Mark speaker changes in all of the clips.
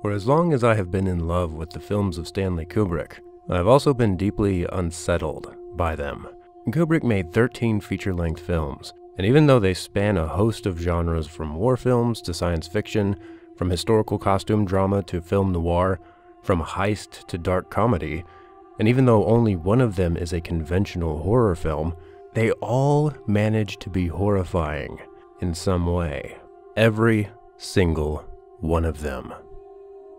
Speaker 1: For as long as I have been in love with the films of Stanley Kubrick, I have also been deeply unsettled by them. Kubrick made 13 feature-length films, and even though they span a host of genres from war films to science fiction, from historical costume drama to film noir, from heist to dark comedy, and even though only one of them is a conventional horror film, they all manage to be horrifying in some way. Every single one of them.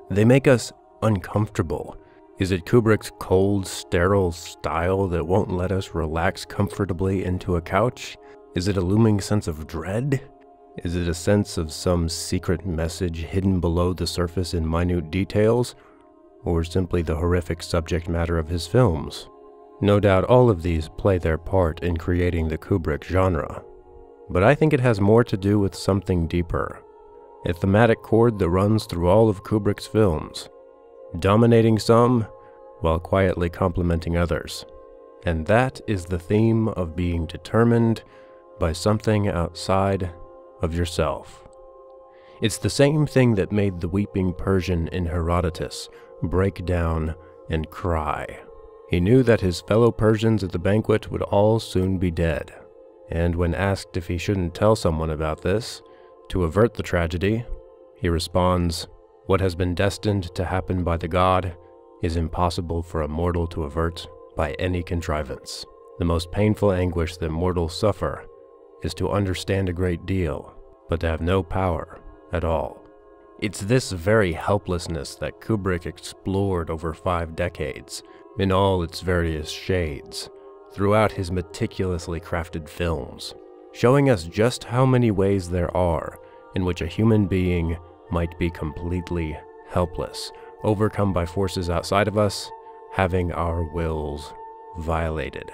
Speaker 1: They make us uncomfortable. Is it Kubrick's cold, sterile style that won't let us relax comfortably into a couch? Is it a looming sense of dread? Is it a sense of some secret message hidden below the surface in minute details? Or simply the horrific subject matter of his films? No doubt all of these play their part in creating the Kubrick genre. But I think it has more to do with something deeper. A thematic chord that runs through all of Kubrick's films, dominating some while quietly complimenting others. And that is the theme of being determined by something outside of yourself. It's the same thing that made the weeping Persian in Herodotus break down and cry. He knew that his fellow Persians at the banquet would all soon be dead, and when asked if he shouldn't tell someone about this, to avert the tragedy, he responds, "What has been destined to happen by the god is impossible for a mortal to avert by any contrivance. The most painful anguish that mortals suffer is to understand a great deal, but to have no power at all." It's this very helplessness that Kubrick explored over 5 decades, in all its various shades, throughout his meticulously crafted films, showing us just how many ways there are in which a human being might be completely helpless, overcome by forces outside of us, having our wills violated.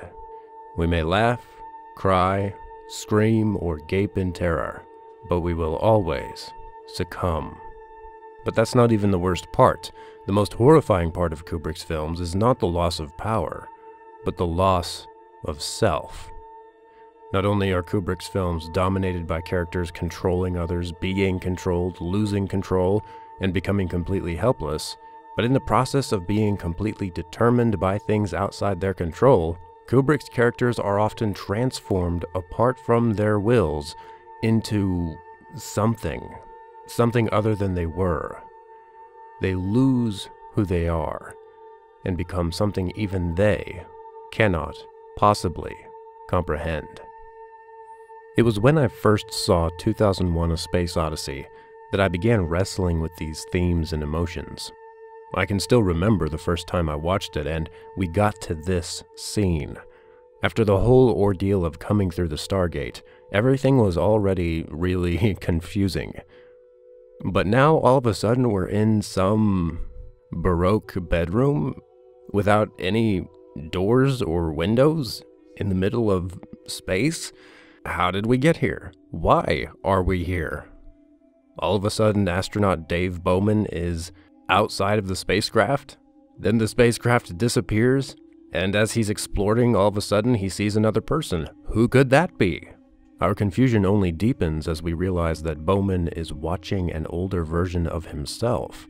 Speaker 1: We may laugh, cry, scream, or gape in terror, but we will always succumb. But that's not even the worst part. The most horrifying part of Kubrick's films is not the loss of power, but the loss of self. Not only are Kubrick's films dominated by characters controlling others, being controlled, losing control, and becoming completely helpless, but in the process of being completely determined by things outside their control, Kubrick's characters are often transformed apart from their wills into something other than they were. They lose who they are and become something even they cannot possibly comprehend. It was when I first saw 2001: A Space Odyssey that I began wrestling with these themes and emotions. I can still remember the first time I watched it, and we got to this scene. After the whole ordeal of coming through the Stargate, everything was already really confusing. But now, all of a sudden, we're in some Baroque bedroom without any doors or windows in the middle of space? How did we get here? Why are we here? All of a sudden, astronaut Dave Bowman is outside of the spacecraft. Then the spacecraft disappears, and as he's exploring, all of a sudden he sees another person. Who could that be? Our confusion only deepens as we realize that Bowman is watching an older version of himself.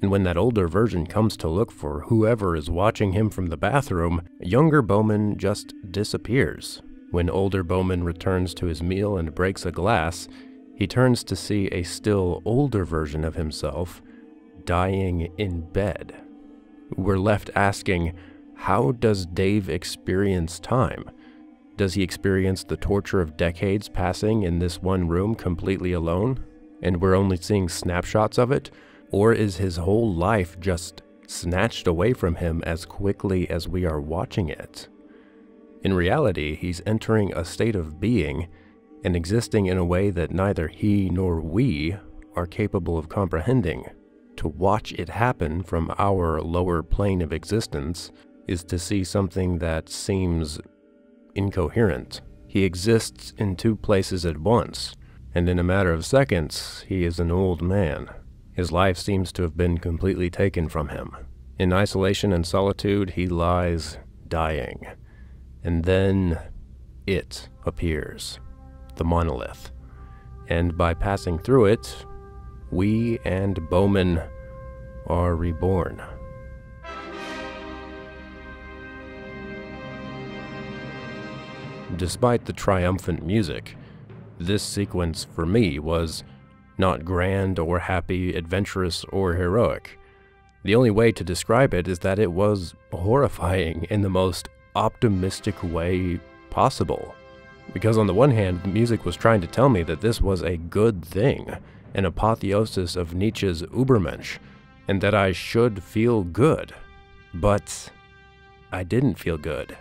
Speaker 1: And when that older version comes to look for whoever is watching him from the bathroom, younger Bowman just disappears. When older Bowman returns to his meal and breaks a glass, he turns to see a still older version of himself dying in bed. We're left asking, how does Dave experience time? Does he experience the torture of decades passing in this one room completely alone, and we're only seeing snapshots of it? Or is his whole life just snatched away from him as quickly as we are watching it? In reality, he's entering a state of being and existing in a way that neither he nor we are capable of comprehending. To watch it happen from our lower plane of existence is to see something that seems incoherent. He exists in 2 places at once, and in a matter of seconds, he is an old man. His life seems to have been completely taken from him. In isolation and solitude, he lies dying. And then it appears, the monolith. And by passing through it, we and Bowman are reborn. Despite the triumphant music, this sequence for me was not grand or happy, adventurous or heroic. The only way to describe it is that it was horrifying in the most optimistic way possible. Because on the one hand, the music was trying to tell me that this was a good thing, an apotheosis of Nietzsche's Übermensch, and that I should feel good. But I didn't feel good.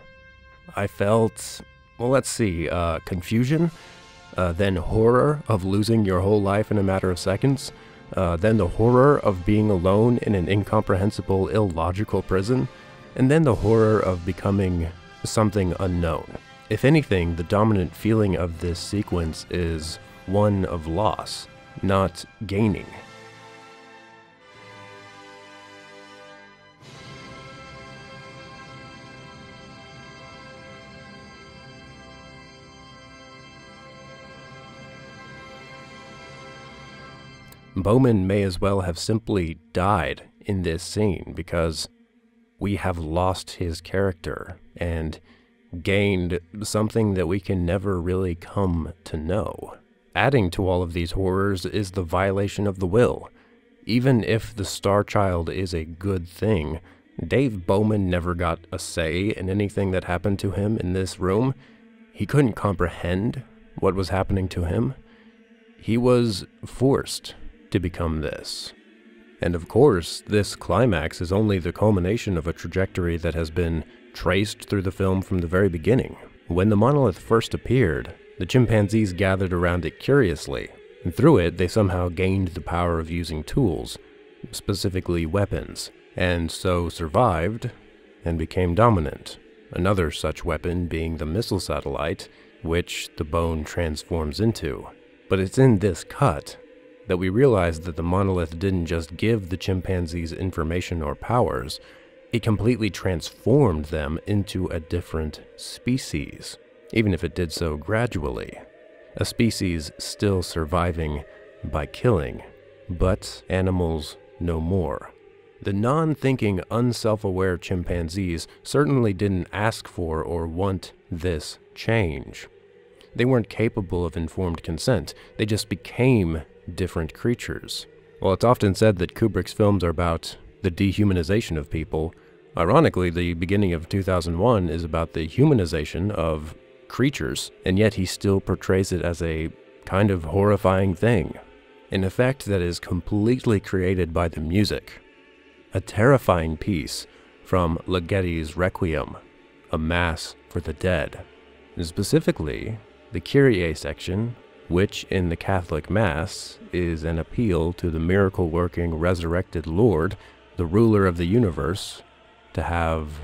Speaker 1: I felt, well, let's see, confusion, then horror of losing your whole life in a matter of seconds, then the horror of being alone in an incomprehensible, illogical prison, and then the horror of becoming something unknown. If anything, the dominant feeling of this sequence is one of loss, not gaining. Bowman may as well have simply died in this scene because we have lost his character and gained something that we can never really come to know. Adding to all of these horrors is the violation of the will. Even if the Star Child is a good thing, Dave Bowman never got a say in anything that happened to him in this room. He couldn't comprehend what was happening to him. He was forced to become this. And of course, this climax is only the culmination of a trajectory that has been traced through the film from the very beginning. When the monolith first appeared, the chimpanzees gathered around it curiously, and through it they somehow gained the power of using tools, specifically weapons, and so survived and became dominant. Another such weapon being the missile satellite, which the bone transforms into. But it's in this cut that we realize that the monolith didn't just give the chimpanzees information or powers, it completely transformed them into a different species, even if it did so gradually. A species still surviving by killing, but animals no more. The non-thinking, unself-aware chimpanzees certainly didn't ask for or want this change. They weren't capable of informed consent, they just became different creatures. While it's often said that Kubrick's films are about the dehumanization of people, ironically, the beginning of 2001 is about the humanization of creatures, and yet he still portrays it as a kind of horrifying thing. An effect that is completely created by the music. A terrifying piece from Ligeti's Requiem, a Mass for the Dead. And specifically, the Kyrie section, which in the Catholic Mass is an appeal to the miracle-working resurrected Lord, the ruler of the universe, to have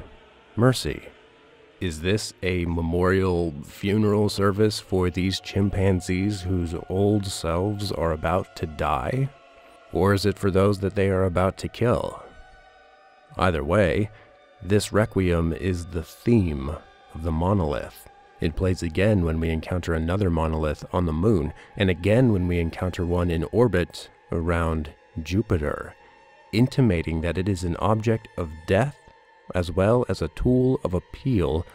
Speaker 1: mercy. Is this a memorial funeral service for these chimpanzees whose old selves are about to die? Or is it for those that they are about to kill? Either way, this requiem is the theme of the monolith. It plays again when we encounter another monolith on the moon, and again when we encounter one in orbit around Jupiter, intimating that it is an object of death as well as a tool of appeal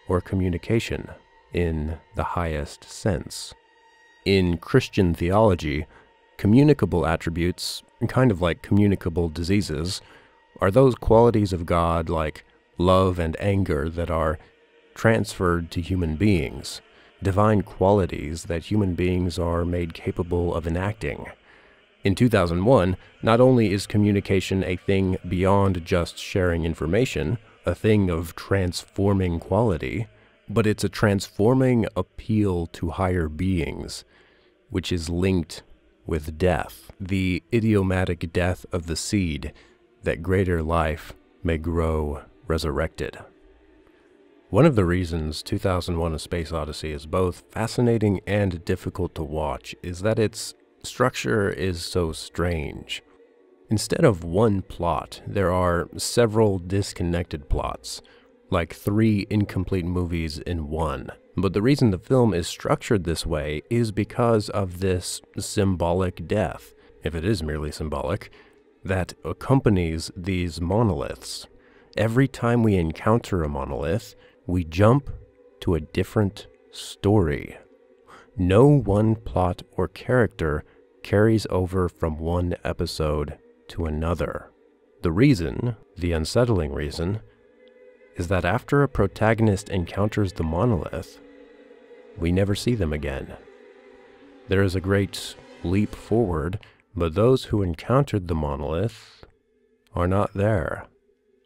Speaker 1: or communication in the highest sense. In Christian theology, communicable attributes, kind of like communicable diseases, are those qualities of God like love and anger that are transferred to human beings, divine qualities that human beings are made capable of enacting. In 2001, not only is communication a thing beyond just sharing information, a thing of transforming quality, but it's a transforming appeal to higher beings, which is linked with death, the idiomatic death of the seed, that greater life may grow resurrected. One of the reasons 2001: A Space Odyssey is both fascinating and difficult to watch is that its structure is so strange. Instead of one plot, there are several disconnected plots, like 3 incomplete movies in one. But the reason the film is structured this way is because of this symbolic death, if it is merely symbolic, that accompanies these monoliths. Every time we encounter a monolith, we jump to a different story. No one plot or character carries over from one episode to another. The reason, the unsettling reason, is that after a protagonist encounters the monolith, we never see them again. There is a great leap forward, but those who encountered the monolith are not there.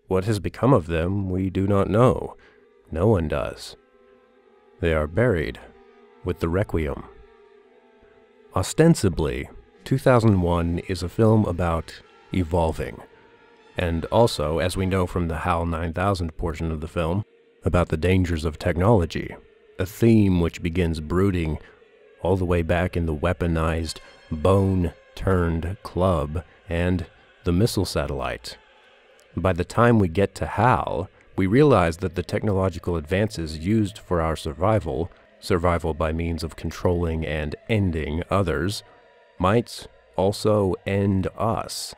Speaker 1: What has become of them, we do not know. No one does. They are buried with the Requiem. Ostensibly, 2001 is a film about evolving, and also, as we know from the HAL 9000 portion of the film, about the dangers of technology, a theme which begins brooding all the way back in the weaponized, bone-turned club and the missile satellite. By the time we get to HAL, we realize that the technological advances used for our survival by means of controlling and ending others, might also end us.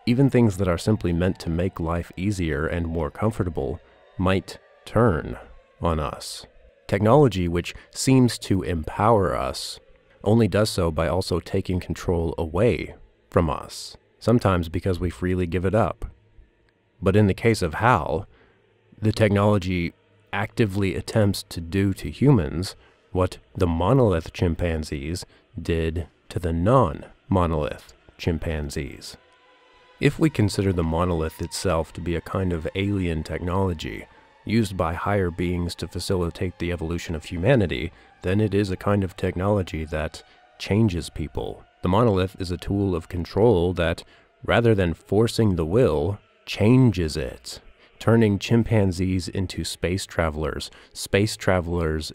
Speaker 1: Even things that are simply meant to make life easier and more comfortable might turn on us. Technology, which seems to empower us, only does so by also taking control away from us, sometimes because we freely give it up. But in the case of HAL, the technology actively attempts to do to humans what the monolith chimpanzees did to the non-monolith chimpanzees. If we consider the monolith itself to be a kind of alien technology, used by higher beings to facilitate the evolution of humanity, then it is a kind of technology that changes people. The monolith is a tool of control that, rather than forcing the will, changes it, turning chimpanzees into space travelers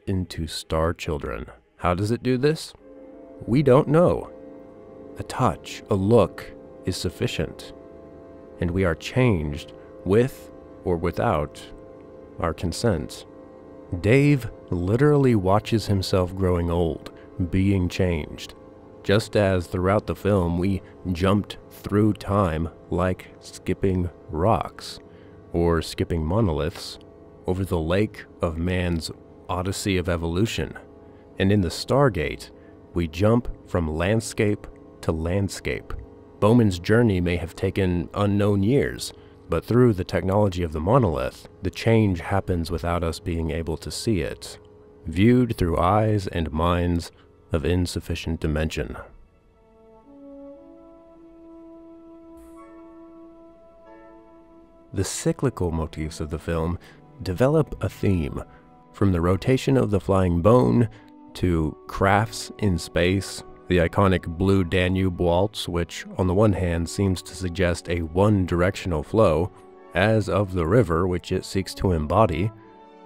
Speaker 1: into star children. How does it do this? We don't know. A touch, a look is sufficient, and we are changed with or without our consent. Dave literally watches himself growing old, being changed, just as throughout the film we jumped through time like skipping rocks, or skipping monoliths, over the lake of man's odyssey of evolution. And in the Stargate, we jump from landscape to landscape. Bowman's journey may have taken unknown years, but through the technology of the monolith, the change happens without us being able to see it, viewed through eyes and minds of insufficient dimension. The cyclical motifs of the film develop a theme, from the rotation of the flying bone to crafts in space, the iconic Blue Danube waltz, which on the one hand seems to suggest a one-directional flow, as of the river which it seeks to embody,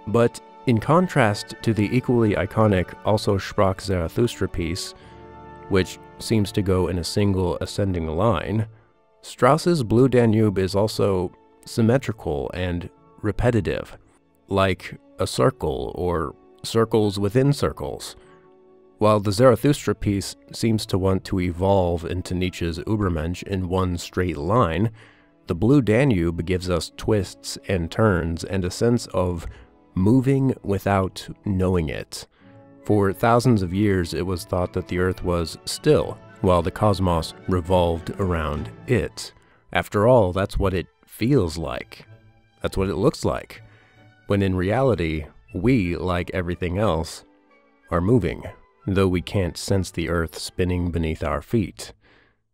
Speaker 1: but in contrast to the equally iconic Also Sprach Zarathustra piece, which seems to go in a single ascending line, Strauss's Blue Danube is also symmetrical and repetitive, like a circle or circles within circles. While the Zarathustra piece seems to want to evolve into Nietzsche's Übermensch in one straight line, the Blue Danube gives us twists and turns and a sense of moving without knowing it. For thousands of years, it was thought that the Earth was still, while the cosmos revolved around it. After all, that's what it feels like. That's what it looks like. When in reality, we, like everything else, are moving, though we can't sense the Earth spinning beneath our feet.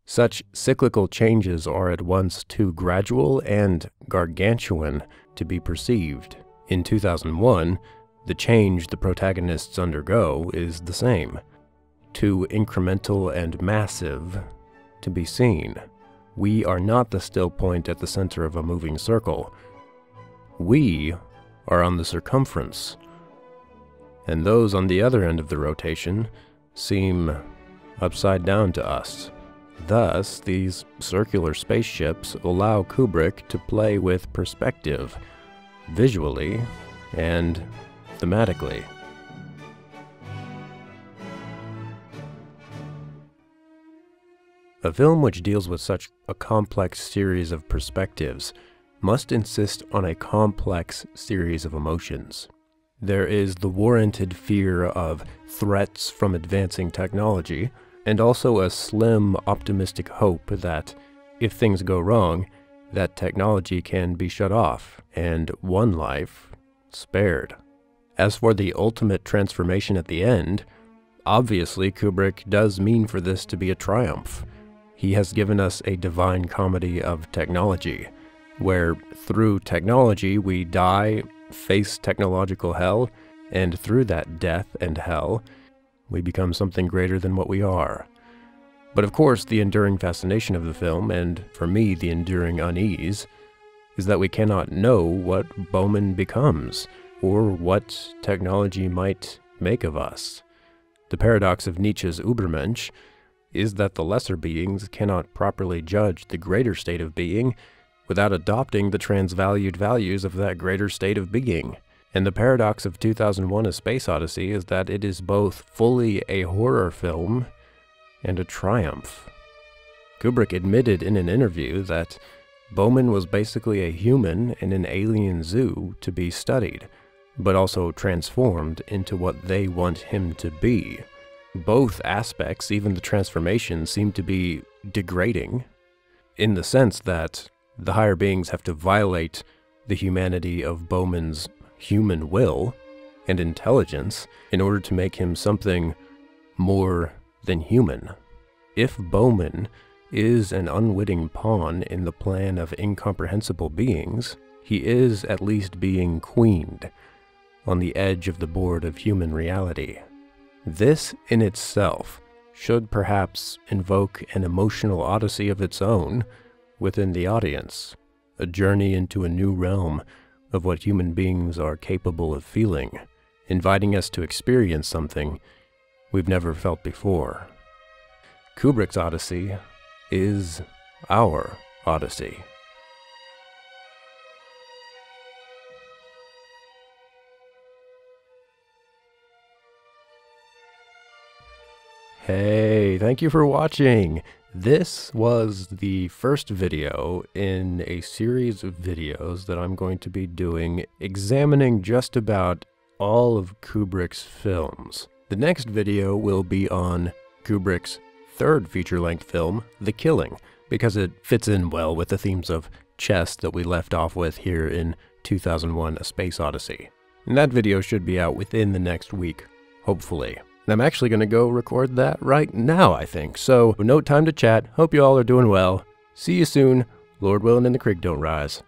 Speaker 1: Such cyclical changes are at once too gradual and gargantuan to be perceived. In 2001, the change the protagonists undergo is the same, too incremental and massive to be seen. We are not the still point at the center of a moving circle. We are on the circumference, and those on the other end of the rotation seem upside down to us. Thus, these circular spaceships allow Kubrick to play with perspective, visually and thematically. A film which deals with such a complex series of perspectives must insist on a complex series of emotions. There is the warranted fear of threats from advancing technology, and also a slim, optimistic hope that if things go wrong, that technology can be shut off and one life spared. As for the ultimate transformation at the end, obviously Kubrick does mean for this to be a triumph. He has given us a divine comedy of technology, where through technology we die, face technological hell, and through that death and hell, we become something greater than what we are. But of course, the enduring fascination of the film, and for me, the enduring unease, is that we cannot know what Bowman becomes, or what technology might make of us. The paradox of Nietzsche's Übermensch is that the lesser beings cannot properly judge the greater state of being without adopting the transvalued values of that greater state of being. And the paradox of 2001: A Space Odyssey is that it is both fully a horror film and a triumph. Kubrick admitted in an interview that Bowman was basically a human in an alien zoo to be studied, but also transformed into what they want him to be. Both aspects, even the transformation, seem to be degrading, in the sense that the higher beings have to violate the humanity of Bowman's human will and intelligence in order to make him something more than human. If Bowman is an unwitting pawn in the plan of incomprehensible beings, he is at least being queened on the edge of the board of human reality. This in itself should perhaps invoke an emotional odyssey of its own within the audience, a journey into a new realm of what human beings are capable of feeling, inviting us to experience something we've never felt before. Kubrick's Odyssey is our Odyssey. Hey, thank you for watching. This was the first video in a series of videos that I'm going to be doing examining just about all of Kubrick's films. The next video will be on Kubrick's third feature-length film, The Killing, because it fits in well with the themes of chess that we left off with here in 2001: A Space Odyssey. And that video should be out within the next week, hopefully. And I'm actually going to go record that right now, I think. So, no time to chat. Hope you all are doing well. See you soon. Lord willing and the creek don't rise.